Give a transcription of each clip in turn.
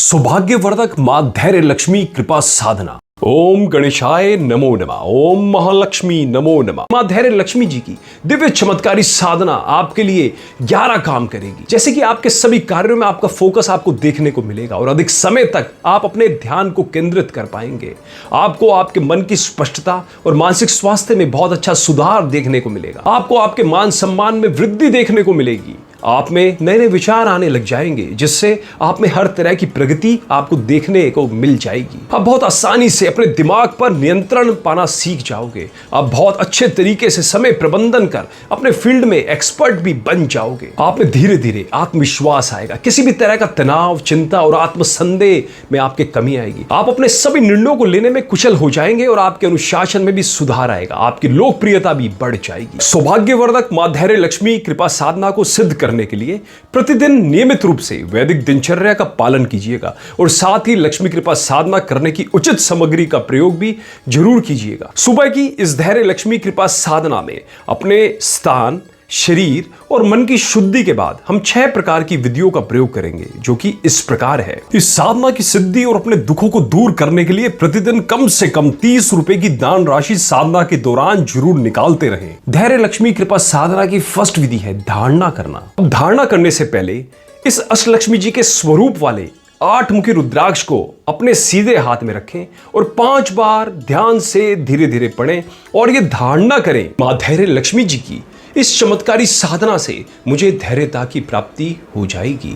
सौभाग्यवर्धक मां धैर्य लक्ष्मी कृपा साधना। ओम गणेशाय नमो नमः। ओम महालक्ष्मी नमो नमः। मां धैर्य लक्ष्मी जी की दिव्य चमत्कारी साधना आपके लिए 11 काम करेगी। जैसे कि आपके सभी कार्यों में आपका फोकस आपको देखने को मिलेगा और अधिक समय तक आप अपने ध्यान को केंद्रित कर पाएंगे। आपको आपके मन की स्पष्टता और मानसिक स्वास्थ्य में बहुत अच्छा सुधार देखने को मिलेगा। आपको आपके मान सम्मान में वृद्धि देखने को मिलेगी। आप में नए नए विचार आने लग जाएंगे, जिससे आप में हर तरह की प्रगति आपको देखने को मिल जाएगी। आप बहुत आसानी से अपने दिमाग पर नियंत्रण पाना सीख जाओगे। आप बहुत अच्छे तरीके से समय प्रबंधन कर अपने फील्ड में एक्सपर्ट भी बन जाओगे। आप में धीरे धीरे आत्मविश्वास आएगा। किसी भी तरह का तनाव, चिंता और आत्मसंदेह में आपके कमी आएगी। आप अपने सभी निर्णयों को लेने में कुशल हो जाएंगे और आपके अनुशासन में भी सुधार आएगा। आपकी लोकप्रियता भी बढ़ जाएगी। सौभाग्यवर्धक मां धैर्य लक्ष्मी कृपा साधना को सिद्ध करने के लिए प्रतिदिन नियमित रूप से वैदिक दिनचर्या का पालन कीजिएगा और साथ ही लक्ष्मी कृपा साधना करने की उचित सामग्री का प्रयोग भी जरूर कीजिएगा। सुबह की इस धैर्य लक्ष्मी कृपा साधना में अपने स्थान, शरीर और मन की शुद्धि के बाद हम 6 प्रकार की विधियों का प्रयोग करेंगे, जो कि इस प्रकार है। इस साधना की सिद्धि और अपने दुखों को दूर करने के लिए प्रतिदिन कम से कम 30 रुपए की दान राशि साधना के दौरान जरूर निकालते रहें। धैर्य लक्ष्मी कृपा साधना की फर्स्ट विधि है धारणा करना। अब धारणा करने से पहले इस अष्टलक्ष्मी जी के स्वरूप वाले 8 मुखी रुद्राक्ष को अपने सीधे हाथ में रखें और 5 बार ध्यान से धीरे धीरे पढ़ें और ये धारणा करें, मां धैर्य लक्ष्मी जी की इस चमत्कारी साधना से मुझे धैर्यता की प्राप्ति हो जाएगी।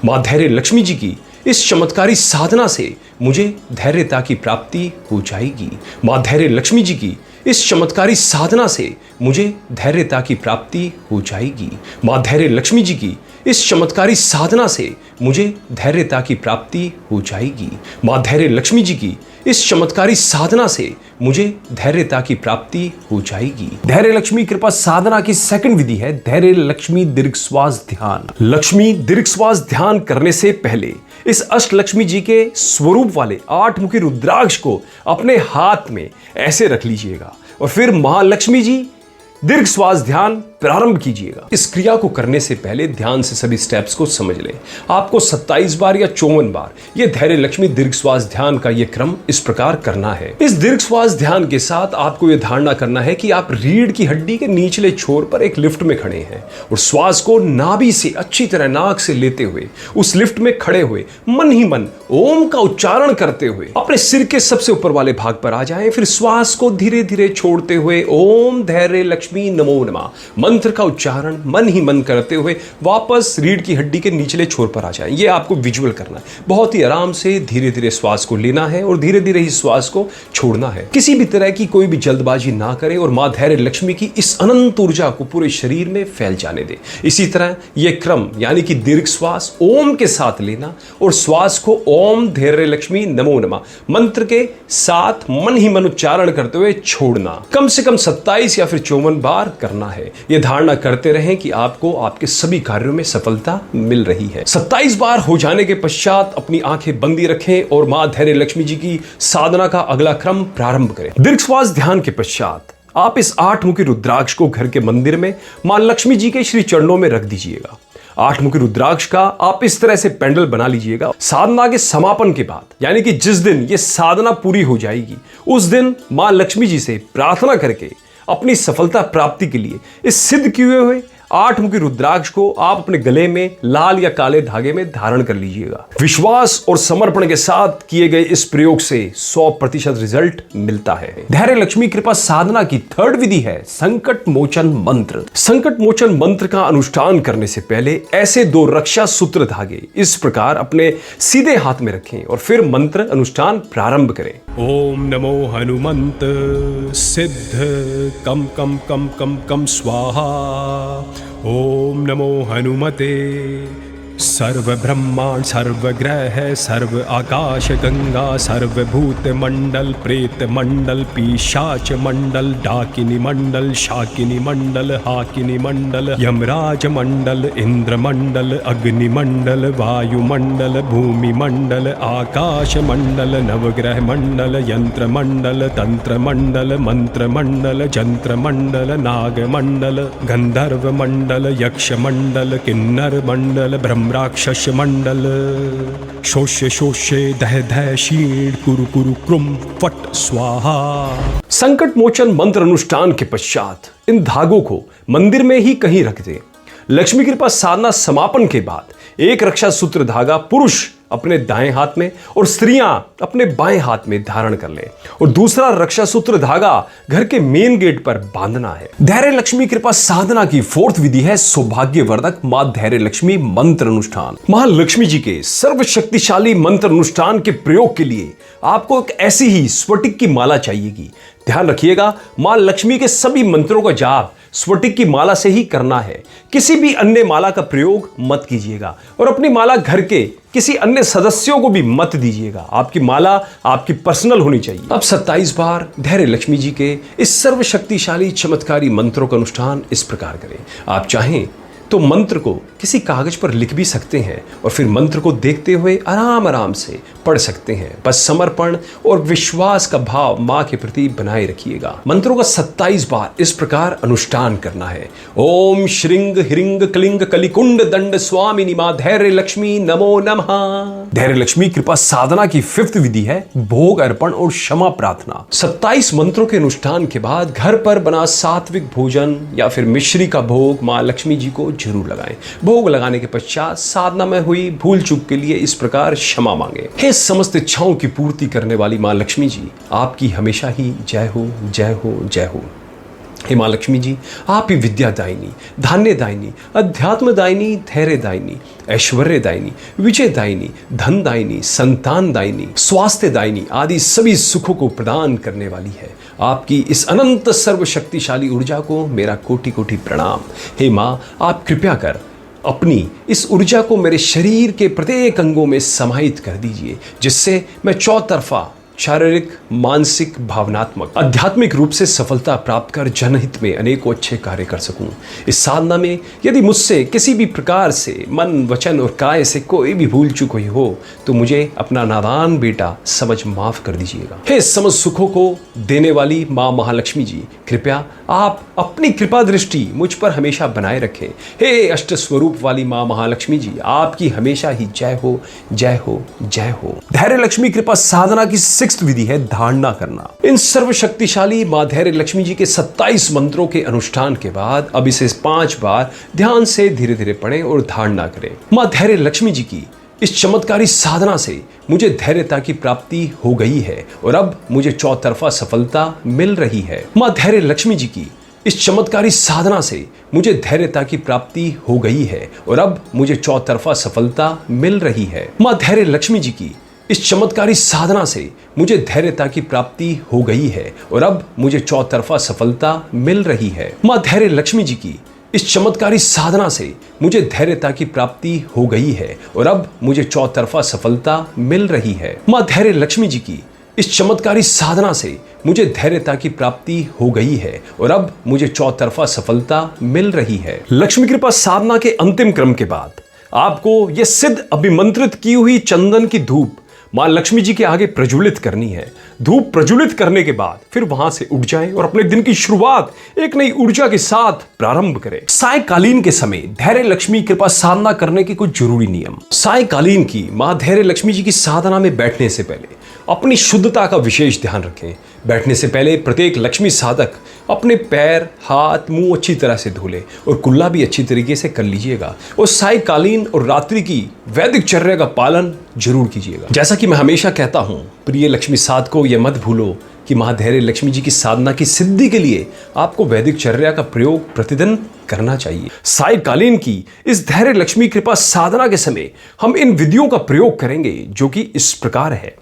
मां धैर्य लक्ष्मी जी की इस चमत्कारी साधना से मुझे धैर्यता की प्राप्ति हो जाएगी। मां धैर्य लक्ष्मी जी की इस चमत्कारी साधना से मुझे धैर्यता की प्राप्ति हो जाएगी। मां धैर्य लक्ष्मी जी की इस चमत्कारी साधना से मुझे धैर्यता की प्राप्ति हो जाएगी। मां धैर्य लक्ष्मी जी की इस चमत्कारी साधना से मुझे धैर्यता की प्राप्ति हो जाएगी। धैर्य लक्ष्मी कृपा साधना की सेकंड विधि है धैर्य लक्ष्मी दीर्घ श्वास ध्यान। लक्ष्मी दीर्घ श्वास ध्यान करने से पहले इस अष्टलक्ष्मी जी के स्वरूप वाले 8 मुखी रुद्राक्ष को अपने हाथ में ऐसे रख लीजिएगा और फिर महालक्ष्मी जी दीर्घ श्वास ध्यान प्रारंभ कीजिएगा। इस क्रिया को करने से पहले ध्यान से सभी स्टेप्स को समझ लें। आपको 27 बार या 54 बार यह धैर्य लक्ष्मी दीर्घ श्वास ध्यान का यह क्रम इस प्रकार करना है। इस दीर्घ श्वास ध्यान के साथ आपको यह धारणा करना है कि आप रीढ़ की हड्डी के निचले छोर पर एक लिफ्ट में खड़े हैं और श्वास को नाभि से अच्छी तरह नाक से लेते हुए उस लिफ्ट में खड़े हुए मन ही मन ओम का उच्चारण करते हुए अपने सिर के सबसे ऊपर वाले भाग पर आ जाएं। फिर श्वास को धीरे धीरे छोड़ते हुए ओम धैर्य लक्ष्मी नमो नमः मंत्र का उच्चारण मन ही मन करते हुए वापस रीढ़ की हड्डी के निचले छोर पर आ जाएं। ये आपको विजुअल करना है। बहुत ही आराम से धीरे धीरे श्वास को लेना है और धीरे धीरे ही श्वास को छोड़ना है। किसी भी तरह की कोई भी जल्दबाजी ना करें और मां धैर्य लक्ष्मी की इस अनंत ऊर्जा को पूरे शरीर में फैल जाने दें। इसी तरह यह क्रम यानी कि दीर्घ श्वास ओम के साथ लेना और श्वास को ओम धैर्य लक्ष्मी नमो नमः मंत्र के साथ मन ही मन उच्चारण करते हुए छोड़ना कम से कम 27 या फिर 54 बार करना है। यह धारणा करते रहें कि आपको आपके सभी कार्यों में सफलता मिल रही है। 27 बार हो जाने के पश्चात अपनी आंखें बंदी रखें और मां धैर्य लक्ष्मी जी की साधना का अगला क्रम प्रारंभ करें। दीर्घ श्वास ध्यान के पश्चात आप इस 8 मुखी रुद्राक्ष को घर के मंदिर में मां लक्ष्मी जी के श्री चरणों में रख दीजिएगा। 8 मुखी रुद्राक्ष का आप इस तरह से पेंडल बना लीजिएगा। साधना के समापन के बाद यानी कि जिस दिन यह साधना पूरी हो जाएगी उस दिन मां लक्ष्मी जी से प्रार्थना करके अपनी सफलता प्राप्ति के लिए इस सिद्ध किए हुए 8 मुखी रुद्राक्ष को आप अपने गले में लाल या काले धागे में धारण कर लीजिएगा। विश्वास और समर्पण के साथ किए गए इस प्रयोग से 100% रिजल्ट मिलता है। धैर्य लक्ष्मी कृपा साधना की थर्ड विधि है संकट मोचन मंत्र। संकट मोचन मंत्र का अनुष्ठान करने से पहले ऐसे 2 रक्षा सूत्र धागे इस प्रकार अपने सीधे हाथ में रखें और फिर मंत्र अनुष्ठान प्रारंभ करें। ओम नमो हनुमंत सिद्ध कम कम कम कम कम स्वाहा। ओम नमो हनुमते सर्व ब्रह्मांड सर्व ग्रह सर्व आकाश गंगा सर्वभूत मंडल प्रेत मंडल पिशाच मंडल डाकिनी मंडल शाकिनी मंडल हाकिनी मंडल यमराज मंडल इंद्र मंडल अग्नि मंडल वायु मंडल भूमि मंडल आकाश मंडल नवग्रह मंडल यंत्र मंडल तंत्र मंडल मंत्र मंडल जंत्र मंडल नाग मंडल गंधर्व मंडल यक्ष मंडल किन्नर मंडल ब्रह्म राक्षस मंडल शोष्य शोष्य दह दह शीण कुरु कुरु क्रुम फट स्वाहा। संकट मोचन मंत्र अनुष्ठान के पश्चात इन धागों को मंदिर में ही कहीं रख दें। लक्ष्मी कृपा साधना समापन के बाद एक रक्षा सूत्र धागा पुरुष अपने दाएं हाथ में और स्त्रियां अपने बाएं हाथ में धारण कर लें और दूसरा रक्षा सूत्र धागा घर के मेन गेट पर बांधना है। धैर्य लक्ष्मी कृपा साधना की फोर्थ विधि है सौभाग्यवर्धक मां धैर्य लक्ष्मी मंत्र अनुष्ठान। मां लक्ष्मी जी के सर्वशक्तिशाली मंत्र अनुष्ठान के प्रयोग के लिए आपको एक ऐसी ही स्फटिक की माला चाहिएगी। ध्यान रखिएगा, मां लक्ष्मी के सभी मंत्रों का जाप स्फटिक की माला से ही करना है। किसी भी अन्य माला का प्रयोग मत कीजिएगा और अपनी माला घर के किसी अन्य सदस्यों को भी मत दीजिएगा। आपकी माला आपकी पर्सनल होनी चाहिए। अब 27 बार धैर्य लक्ष्मी जी के इस सर्वशक्तिशाली चमत्कारी मंत्रों का अनुष्ठान इस प्रकार करें। आप चाहें तो मंत्र को किसी कागज पर लिख भी सकते हैं और फिर मंत्र को देखते हुए आराम आराम से पढ़ सकते हैं। बस समर्पण और विश्वास का भाव मां के प्रति बनाए रखिएगा। मंत्रों का 27 बार इस प्रकार अनुष्ठान करना है। ओम श्रृंग हिरिंग कलिंग कलिकुंड दंड स्वामिनी मां धैर्य लक्ष्मी नमो नमः। धैर्य लक्ष्मी कृपा साधना की 5th विधि है भोग अर्पण और क्षमा प्रार्थना। 27 मंत्रों के अनुष्ठान के बाद घर पर बना सात्विक भोजन या फिर मिश्री का भोग मां लक्ष्मी जी को जरूर लगाएं। भोग लगाने के पश्चात साधना में हुई भूल चूक के लिए इस प्रकार क्षमा मांगे। हे समस्त इच्छाओं की पूर्ति करने वाली मां लक्ष्मी जी, आपकी हमेशा ही जय हो जय हो जय हो। हे मां लक्ष्मी जी, आप ही विद्या दायिनी, धान्य दायिनी, अध्यात्म दायिनी, धैर्य दायिनी, ऐश्वर्य दायिनी, विजय दायिनी, धन दायिनी, संतान दायिनी, स्वास्थ्य दायिनी आदि सभी सुखों को प्रदान करने वाली है। आपकी इस अनंत सर्वशक्तिशाली ऊर्जा को मेरा कोटि कोटि प्रणाम। हे मां, आप कृपया कर अपनी इस ऊर्जा को मेरे शरीर के प्रत्येक अंगों में समाहित कर दीजिए, जिससे मैं चौतरफा शारीरिक, मानसिक, भावनात्मक, आध्यात्मिक रूप से सफलता प्राप्त कर जनहित में अनेकों अच्छे कार्य कर सकूं। इस साधना में यदि मुझसे किसी भी प्रकार से मन, वचन और काय से कोई भी भूल चूक हुई हो तो मुझे अपना नादान बेटा समझ माफ कर दीजिएगा। हे समस्त सुखों को देने वाली मां महालक्ष्मी जी, कृपया आप अपनी कृपा दृष्टि मुझ पर हमेशा बनाए रखें। हे अष्ट स्वरूप वाली मां महालक्ष्मी जी, आपकी हमेशा ही जय हो जय हो जय हो। धैर्य लक्ष्मी कृपा साधना की 6th विधि है धारणा करना। इन सर्वशक्तिशाली मां धैर्य लक्ष्मी जी के 27 मंत्रों के अनुष्ठान के बाद अब इसे 5 बार ध्यान से धीरे धीरे पढ़ें और धारणा करें। मां धैर्य लक्ष्मी जी की इस चमत्कारी साधना से मुझे धैर्यता की प्राप्ति हो गई है और अब मुझे चौतरफा सफलता मिल रही है। मां धैर्य लक्ष्मी जी की इस चमत्कारी साधना से मुझे धैर्यता की प्राप्ति हो गई है और अब मुझे चौतरफा सफलता मिल रही है। मां धैर्य लक्ष्मी जी की इस चमत्कारी साधना से मुझे धैर्यता की प्राप्ति हो गई है और अब मुझे चौतरफा सफलता मिल रही है। मां धैर्य लक्ष्मी जी की इस चमत्कारी साधना से मुझे धैर्यता की प्राप्ति हो गई है और अब मुझे चौतरफा सफलता मिल रही है। मां धैर्य लक्ष्मी जी की इस चमत्कारी साधना से मुझे धैर्यता की प्राप्ति हो गई है और अब मुझे चौतरफा सफलता मिल रही है। लक्ष्मी कृपा साधना के अंतिम क्रम के बाद आपको यह सिद्ध अभिमंत्रित की हुई चंदन की धूप मां लक्ष्मी जी के आगे प्रज्वलित करनी है। धूप प्रज्वलित करने के बाद फिर वहां से उठ जाएं और अपने दिन की शुरुआत एक नई ऊर्जा के साथ प्रारंभ करें। सायकालीन के समय धैर्य लक्ष्मी कृपा साधना करने के कुछ जरूरी नियम। सायकालीन की मां धैर्य लक्ष्मी जी की साधना में बैठने से पहले अपनी शुद्धता का विशेष ध्यान रखें। बैठने से पहले प्रत्येक लक्ष्मी साधक अपने पैर, हाथ, मुंह अच्छी तरह से धो ले और कुल्ला भी अच्छी तरीके से कर लीजिएगा और सायकालीन और रात्रि की वैदिक चर्या का पालन जरूर कीजिएगा। जैसा कि मैं हमेशा कहता हूं, प्रिय लक्ष्मी साधकों, यह मत भूलो कि मां धैर्य लक्ष्मी जी की साधना की सिद्धि के लिए आपको वैदिक चर्या का प्रयोग प्रतिदिन करना चाहिए। सायकालीन की इस धैर्य लक्ष्मी कृपा साधना के समय हम इन विधियों का प्रयोग करेंगे, जो कि इस प्रकार है।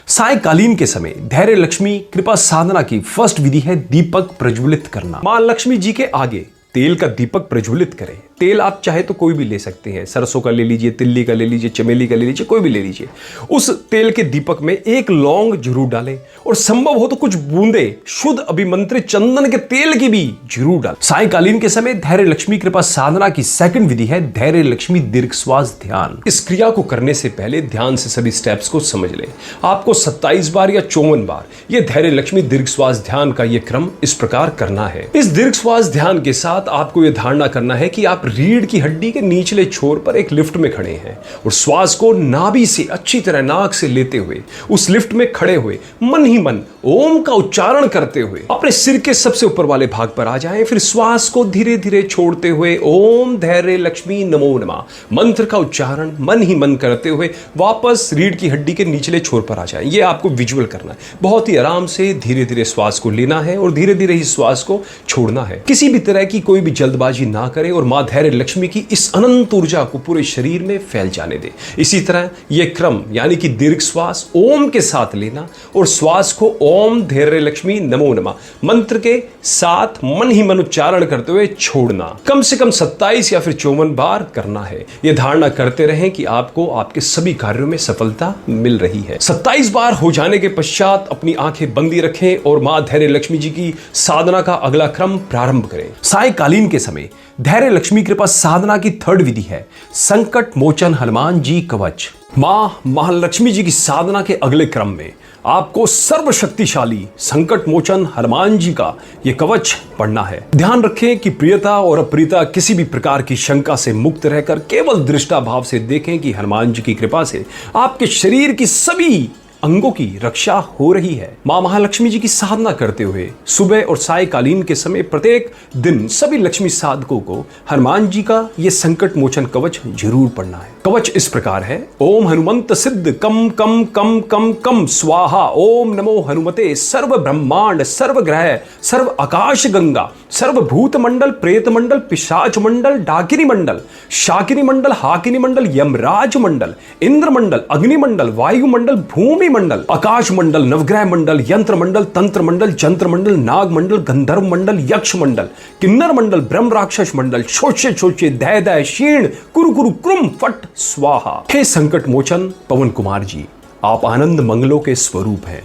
सायकालीन के समय धैर्य लक्ष्मी कृपा साधना की 1st विधि है दीपक प्रज्वलित करना। मां लक्ष्मी जी के आगे तेल का दीपक प्रज्वलित करें। तेल आप चाहे तो कोई भी ले सकते हैं, सरसों का ले लीजिए, तिल्ली का ले लीजिए, चमेली का ले लीजिए, कोई भी ले लीजिए। उस तेल के दीपक में एक लौंग जरूर डालें और संभव हो तो कुछ बूंदे शुद्ध अभिमंत्रित चंदन के तेल की भी जरूर डालें। सायकालीन के समय धैर्य लक्ष्मी कृपा साधना की 2nd विधि है धैर्य लक्ष्मी दीर्घ श्वास ध्यान। इस क्रिया को करने से पहले ध्यान से सभी स्टेप्स को समझ लें। आपको 27 बार या 54 बार यह धैर्य लक्ष्मी दीर्घ श्वास ध्यान का यह क्रम इस प्रकार करना है। इस दीर्घ श्वास ध्यान के साथ आपको यह धारणा करना है कि आप रीढ़ की हड्डी के निचले छोर पर एक लिफ्ट में खड़े हैं और श्वास को नाभि से अच्छी तरह नाक से लेते हुए उस लिफ्ट में खड़े हुए मन ही मन ओम का उच्चारण करते हुए अपने सिर के सबसे ऊपर वाले भाग पर आ जाएं। फिर श्वास को धीरे धीरे छोड़ते हुए ओम धैर्य लक्ष्मी नमो नमः मंत्र का उच्चारण मन ही मन करते हुए वापस रीढ़ की हड्डी के निचले छोर पर आ जाएं। ये आपको विजुअल करना है। बहुत ही आराम से धीरे धीरे श्वास को लेना है और धीरे धीरे इस श्वास को छोड़ना है। किसी भी तरह की कोई भी जल्दबाजी ना करें और मां धैर्य लक्ष्मी की इस अनंत ऊर्जा को पूरे शरीर में फैल जाने दें। इसी तरह यह क्रम यानी कि दीर्घ श्वास ओम के साथ लेना और श्वास को ओम धैर्य लक्ष्मी नमो नमः मंत्र के साथ मन ही मन उच्चारण करते हुए छोड़ना। कम से कम 27 या फिर 54 बार करना है। यह धारणा करते रहें कि आपको आपके सभी कार्यों में सफलता मिल रही है। 27 बार हो जाने के पश्चात अपनी आंखें बंदी रखें और मां धैर्य लक्ष्मी जी की साधना का अगला क्रम प्रारंभ करें। सायकालीन के समय धैर्य लक्ष्मी कृपा साधना की थर्ड विधि है संकट मोचन हनुमान जी कवच। मां महालक्ष्मी जी की साधना के अगले क्रम में आपको सर्वशक्तिशाली संकट मोचन हनुमान जी का यह कवच पढ़ना है। ध्यान रखें कि प्रियता और अप्रियता किसी भी प्रकार की शंका से मुक्त रहकर केवल दृष्टा भाव से देखें कि हनुमान जी की कृपा से आपके शरीर की सभी अंगों की रक्षा हो रही है। मां महालक्ष्मी जी की साधना करते हुए सुबह और सायकालीन के समय प्रत्येक दिन सभी लक्ष्मी साधकों को हनुमान जी का यह संकट मोचन कवच जरूर पढ़ना है। कवच इस प्रकार है। ओम हनुमंत सिद्ध कम कम कम कम कम स्वाहा। ओम नमो हनुमते सर्व ब्रह्मांड सर्व ग्रह सर्व आकाश गंगा सर्व भूत मंडल प्रेत मंडल पिशाच मंडल डाकिनी मंडल शाकिनी मंडल हाकिनी मंडल यमराज मंडल इंद्र मंडल अग्नि मंडल वायु मंडल भूमि मंडल आकाश मंडल नवग्रह मंडल यंत्र मंडल तंत्र मंडल जंत्र मंडल नाग मंडल गंधर्व मंडल यक्ष मंडल किन्नर मंडल ब्रह्म राक्षस मंडल छोचे छोचे दय दय क्षीण कुरु कुरु क्रुम फट स्वाहा। हे संकट मोचन पवन कुमार जी, आप आनंद मंगलों के स्वरूप हैं।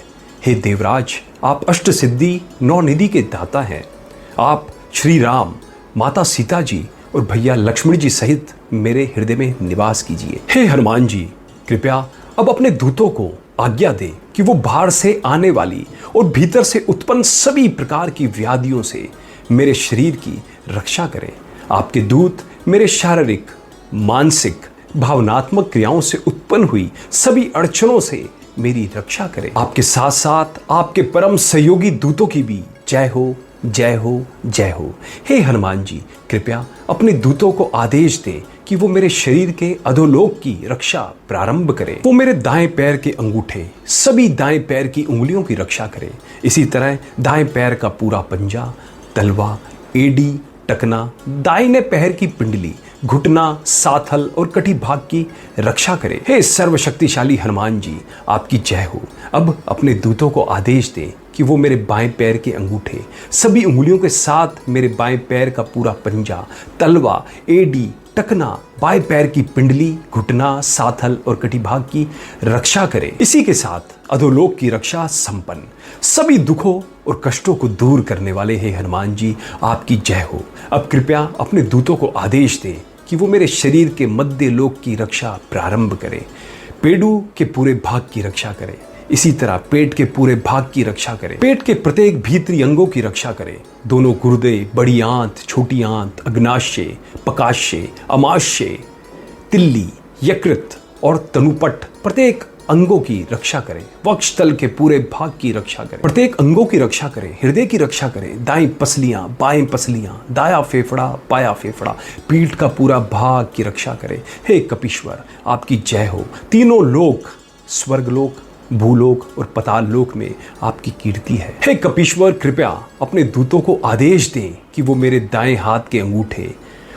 हे देवराज, आप अष्ट सिद्धि नौ निधि के दाता हैं। आप श्री राम माता सीता जी और भैया लक्ष्मण जी सहित मेरे हृदय में निवास कीजिए। हे हनुमान जी, कृपया अब अपने दूतों को आज्ञा दें कि वो बाहर से आने वाली और भीतर से उत्पन्न सभी प्रकार की व्याधियों से मेरे शरीर की रक्षा करें। आपके दूत मेरे शारीरिक मानसिक भावनात्मक क्रियाओं से उत्पन्न हुई सभी अड़चनों से मेरी रक्षा करें। आपके साथ साथ आपके परम सहयोगी दूतों की भी जय हो जय हो जय हो। हे हनुमान जी, कृपया अपने दूतों को आदेश दें कि वो मेरे शरीर के अधोलोक की रक्षा प्रारंभ करें। वो मेरे दाएं पैर के अंगूठे सभी दाएं पैर की उंगलियों की रक्षा करें। इसी तरह दाएं पैर का पूरा पंजा तलवा एडी टकना दाहिने पैर की पिंडली घुटना साथल और कटी भाग की रक्षा करें। हे सर्वशक्तिशाली हनुमान जी, आपकी जय हो। अब अपने दूतों को आदेश दें कि वो मेरे बाएं पैर के अंगूठे सभी उंगलियों के साथ मेरे बाएं पैर का पूरा पंजा तलवा एडी टकना बाएं पैर की पिंडली घुटना साथल और कटी भाग की रक्षा करें। इसी के साथ अधोलोक की रक्षा संपन्न सभी दुखों और कष्टों को दूर करने वाले हे हनुमान जी, आपकी जय हो। अब कृपया अपने दूतों को आदेश दें कि वो मेरे शरीर के मध्य लोक की रक्षा प्रारंभ करें। पेडू के पूरे भाग की रक्षा करें। इसी तरह पेट के पूरे भाग की रक्षा करें। पेट के प्रत्येक भीतरी अंगों की रक्षा करें। दोनों गुर्दे बड़ी आंत छोटी आंत अग्नाशय पकाशय अमाशय तिल्ली यकृत और तनुपट प्रत्येक अंगों की रक्षा करें। वक्षस्थल के पूरे भाग की रक्षा करें। प्रत्येक अंगों की रक्षा करें। हृदय की रक्षा करें। दाएं पसलियां बाएं पसलियां दाया फेफड़ा बाया फेफड़ा पीठ का पूरा भाग की रक्षा करें। हे कपीश्वर, आपकी जय हो। तीनों लोक स्वर्गलोक भूलोक और पताल लोक में आपकी कीर्ति है। हे कपीश्वर, कृपया अपने दूतों को आदेश दें कि वो मेरे दाएं हाथ के अंगूठे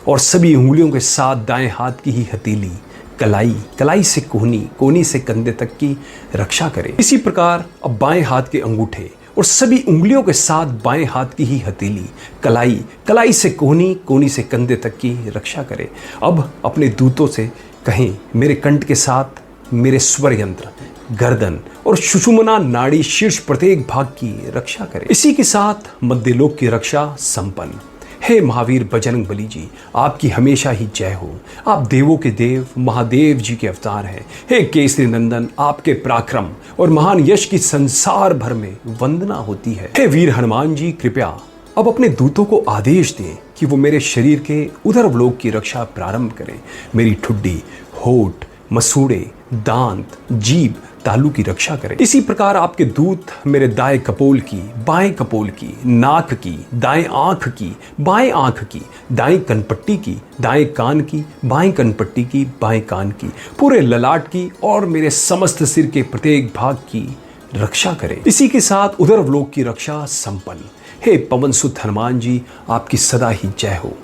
और सभी उंगलियों के साथ दाएं हाथ की ही हथेली कलाई कलाई से कोहनी कोहनी से कंधे तक की रक्षा करें। इसी प्रकार अब बाएं हाथ के अंगूठे और सभी उंगलियों के साथ बाएं हाथ की ही हथेली कलाई कलाई से कोहनी कोहनी से कंधे तक की रक्षा करें। अब अपने दूतों से कहें मेरे कंठ के साथ मेरे स्वर यंत्र गर्दन और सुषुम्ना नाड़ी शीर्ष प्रत्येक भाग की रक्षा करें। इसी के साथ मध्यलोक की रक्षा संपन्न। हे महावीर बजरंग बली जी, आपकी हमेशा ही जय हो। आप देवों के देव महादेव जी के अवतार हैं। हे केसरी नंदन, आपके पराक्रम और महान यश की संसार भर में वंदना होती है। हे वीर हनुमान जी, कृपया अब अपने दूतों को आदेश दें कि वो मेरे शरीर के उदरवलोक की रक्षा प्रारंभ करें। मेरी ठुड्डी, होठ, मसूड़े, दांत, जीभ, तालू की रक्षा करें। इसी प्रकार आपके दूत मेरे दाएं कपोल की, बाएं कपोल की, नाक की, दाएं आंख की, बाएं आंख की, दाएं कनपट्टी की, दाएं कान की, बाएं कनपट्टी की, बाएं कान की, पूरे ललाट की और मेरे समस्त सिर के प्रत्येक भाग की रक्षा करें। इसी के साथ उदरवलोक की रक्षा संपन्न। हे पवन सुत हनुमान जी, आपकी सदा ही जय हो।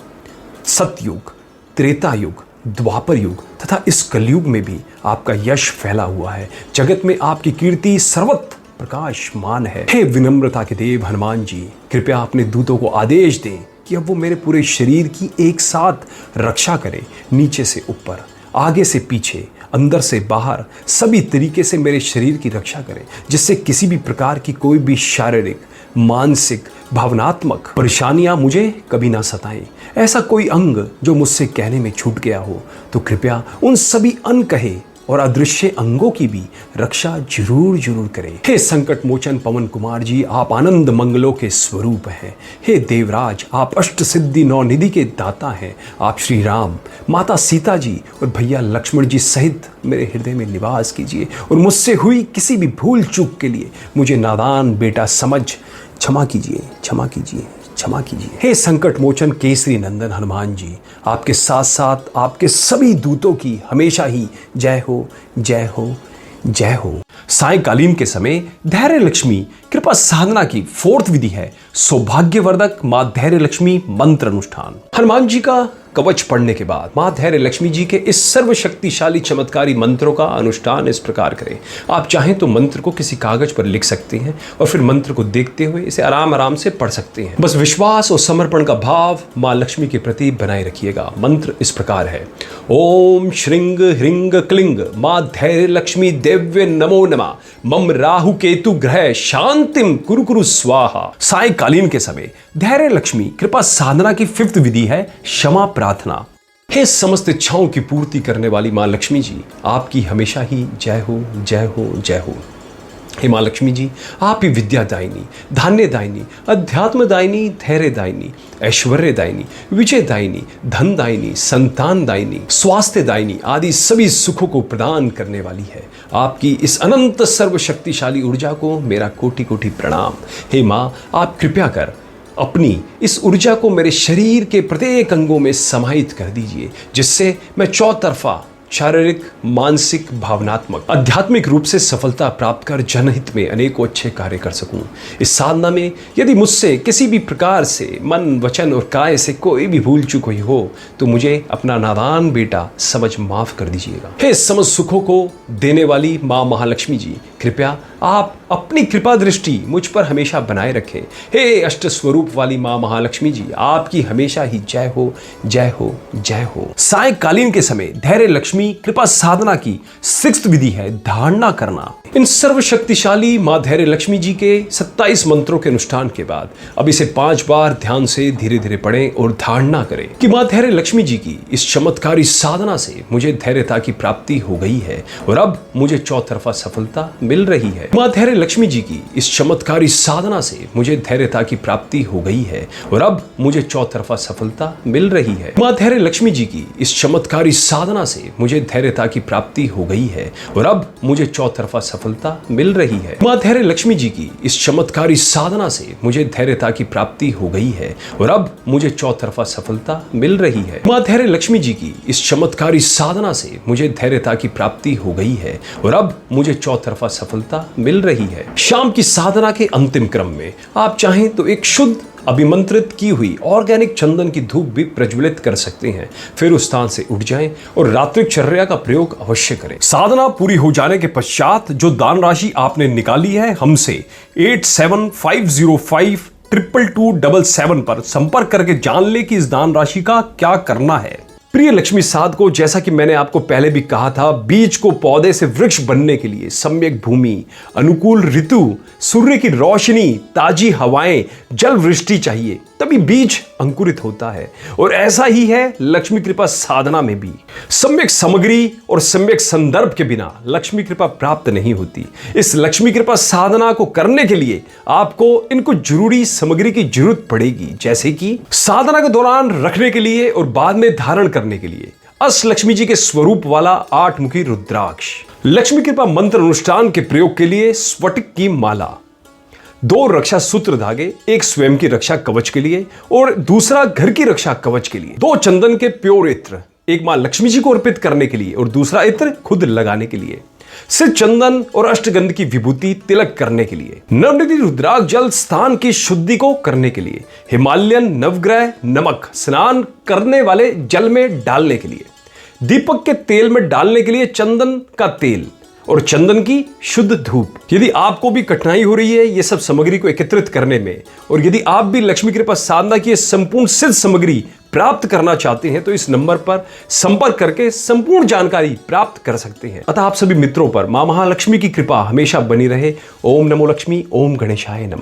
सतयुग, त्रेता युग, द्वापर युग तथा इस कलयुग में भी आपका यश फैला हुआ है। जगत में आपकी कीर्ति सर्वत्र प्रकाशमान है। हे विनम्रता के देव हनुमान जी, कृपया अपने दूतों को आदेश दें कि अब वो मेरे पूरे शरीर की एक साथ रक्षा करें। नीचे से ऊपर, आगे से पीछे, अंदर से बाहर, सभी तरीके से मेरे शरीर की रक्षा करें, जिससे किसी भी प्रकार की कोई भी शारीरिक, मानसिक, भावनात्मक परेशानियां मुझे कभी ना सताएं। ऐसा कोई अंग जो मुझसे कहने में छूट गया हो तो कृपया उन सभी अनकहे और अदृश्य अंगों की भी रक्षा जरूर जरूर करें। हे संकट मोचन पवन कुमार जी, आप आनंद मंगलों के स्वरूप हैं। हे देवराज, आप अष्ट सिद्धि नौ निधि के दाता हैं। आप श्री राम, माता सीता जी और भैया लक्ष्मण जी सहित मेरे हृदय में निवास कीजिए और मुझसे हुई किसी भी भूल चूक के लिए मुझे नादान बेटा समझ क्षमा कीजिए, क्षमा कीजिए, क्षमा कीजिए। हे संकट मोचन केसरी नंदन हनुमान जी, आपके साथ साथ आपके सभी दूतों की हमेशा ही जय हो, जय हो, जय हो। सायंकालीन के समय धैर्य लक्ष्मी कृपा साधना की 4th विधि है सौभाग्यवर्धक मां धैर्य लक्ष्मी मंत्र अनुष्ठान। हनुमान जी का कवच पढ़ने के बाद मां धैर्य लक्ष्मी जी के इस सर्वशक्तिशाली चमत्कारी मंत्रों का अनुष्ठान इस प्रकार करें। आप चाहें तो मंत्र को किसी कागज पर लिख सकते हैं और फिर मंत्र को देखते हुए इसे आराम आराम से पढ़ सकते हैं। बस विश्वास और समर्पण का भाव मां लक्ष्मी के प्रति बनाए रखिएगा। मंत्र इस प्रकार है: ओम श्रृंग ह्रींग क्लिंग मां धैर्य लक्ष्मी देव्य नमो नमः। मम राहु केतु ग्रह शांतिम कुरु कुरु स्वाहा। सायंकालीन के समय धैर्य लक्ष्मी कृपा साधना की 5th विधि है क्षमा प्रार्थना। हे समस्त इच्छाओं की पूर्ति करने वाली मां लक्ष्मी जी, आपकी हमेशा ही जय हो, जय हो, जय हो। हे मां लक्ष्मी जी, आप ही विद्या दायिनी, धान्य दायिनी, अध्यात्म दायिनी, धैर्य दायिनी, ऐश्वर्य दायिनी, विजय दायिनी, धन दायिनी, संतान दायिनी, स्वास्थ्य दायिनी आदि सभी सुखों को प्रदान करने वाली है। आपकी इस अनंत सर्वशक्तिशाली ऊर्जा को मेरा कोटि कोटि प्रणाम। हे मां, आप कृपया कर अपनी इस ऊर्जा को मेरे शरीर के प्रत्येक अंगों में समाहित कर दीजिए, जिससे मैं चौतरफा शारीरिक, मानसिक, भावनात्मक, आध्यात्मिक रूप से सफलता प्राप्त कर जनहित में अनेकों अच्छे कार्य कर सकूं। इस साधना में यदि मुझसे किसी भी प्रकार से मन, वचन और काय से कोई भी भूल चूक हुई हो तो मुझे अपना नादान बेटा समझ माफ कर दीजिएगा। हे समस्त सुखों को देने वाली मां महालक्ष्मी जी, कृपया आप अपनी कृपा दृष्टि मुझ पर हमेशा बनाए रखें। हे अष्ट स्वरूप वाली मां महालक्ष्मी जी, आपकी हमेशा ही जय हो, जय हो, जय हो। सायंकालीन के समय धैर्य लक्ष्मी कृपा साधना की 6th विधि है धारणा करना। इन सर्वशक्तिशाली मां धैर्य लक्ष्मी जी के 27 मंत्रों के अनुष्ठान के बाद अब इसे 5 बार ध्यान से धीरे धीरे पढ़ें और धारणा करें कि मां धैर्य लक्ष्मी जी की इस चमत्कारी साधना से मुझे धैर्यता की प्राप्ति हो गई है और अब मुझे चौतरफा सफलता मिल रही है। मां धैर्य लक्ष्मी जी की इस चमत्कारी साधना से मुझे धैर्यता की प्राप्ति हो गई है और अब मुझे चौतरफा सफलता मिल रही है। मां धैर्य लक्ष्मी जी की इस चमत्कारी साधना से मुझे धैर्यता की प्राप्ति हो गई है और अब मुझे चौतरफा सफलता मिल रही है। मां धैर्य लक्ष्मी जी की इस चमत्कारी साधना से मुझे धैर्यता की प्राप्ति हो गई है और अब मुझे चौतरफा सफलता मिल रही है। मां धैर्य लक्ष्मी जी की इस चमत्कारी साधना से मुझे धैर्यता की प्राप्ति हो गई है और अब मुझे चौतरफा सफलता मिल रही है। शाम की साधना के अंतिम क्रम में आप चाहें तो एक शुद्ध अभिमंत्रित की हुई ऑर्गेनिक चंदन की धूप भी प्रज्वलित कर सकते हैं। फिर उस स्थान से उठ जाएं और रात्रिक चर्या का प्रयोग अवश्य करें। साधना पूरी हो जाने के पश्चात जो दान राशि आपने निकाली है हमसे 8750522277 पर संपर्क करके जान ले कि इस दान राशि का क्या करना है। प्रिय लक्ष्मी साधको, जैसा कि मैंने आपको पहले भी कहा था, बीज को पौधे से वृक्ष बनने के लिए सम्यक भूमि, अनुकूल ऋतु, सूर्य की रोशनी, ताजी हवाएं, जल वृष्टि चाहिए, तभी बीज अंकुरित होता है। और ऐसा ही है लक्ष्मी कृपा साधना में भी। सम्यक सामग्री और सम्यक संदर्भ के बिना लक्ष्मी कृपा प्राप्त नहीं होती। इस लक्ष्मी कृपा साधना को करने के लिए आपको इनको जरूरी सामग्री की जरूरत पड़ेगी, जैसे कि साधना के दौरान रखने के लिए और बाद में धारण करने के लिए अष्ट लक्ष्मी जी के स्वरूप वाला 8 मुखी रुद्राक्ष, लक्ष्मी कृपा मंत्र अनुष्ठान के प्रयोग के लिए स्फटिक की माला, 2 रक्षा सूत्र धागे, एक स्वयं की रक्षा कवच के लिए और दूसरा घर की रक्षा कवच के लिए, 2 चंदन के प्योर इत्र, एक मां लक्ष्मी जी को अर्पित करने के लिए और दूसरा इत्र खुद लगाने के लिए, सिर चंदन और अष्टगंध की विभूति तिलक करने के लिए, नवनिधि रुद्राक्ष जल स्थान की शुद्धि को करने के लिए, हिमालयन नवग्रह नमक स्नान करने वाले जल में डालने के लिए, दीपक के तेल में डालने के लिए चंदन का तेल और चंदन की शुद्ध धूप। यदि आपको भी कठिनाई हो रही है ये सब सामग्री को एकत्रित करने में, और यदि आप भी लक्ष्मी कृपा साधना की संपूर्ण सिद्ध सामग्री प्राप्त करना चाहते हैं, तो इस नंबर पर संपर्क करके संपूर्ण जानकारी प्राप्त कर सकते हैं। अतः आप सभी मित्रों पर मां महालक्ष्मी की कृपा हमेशा बनी रहे। ओम नमो लक्ष्मी, ओम गणेशाय नमः।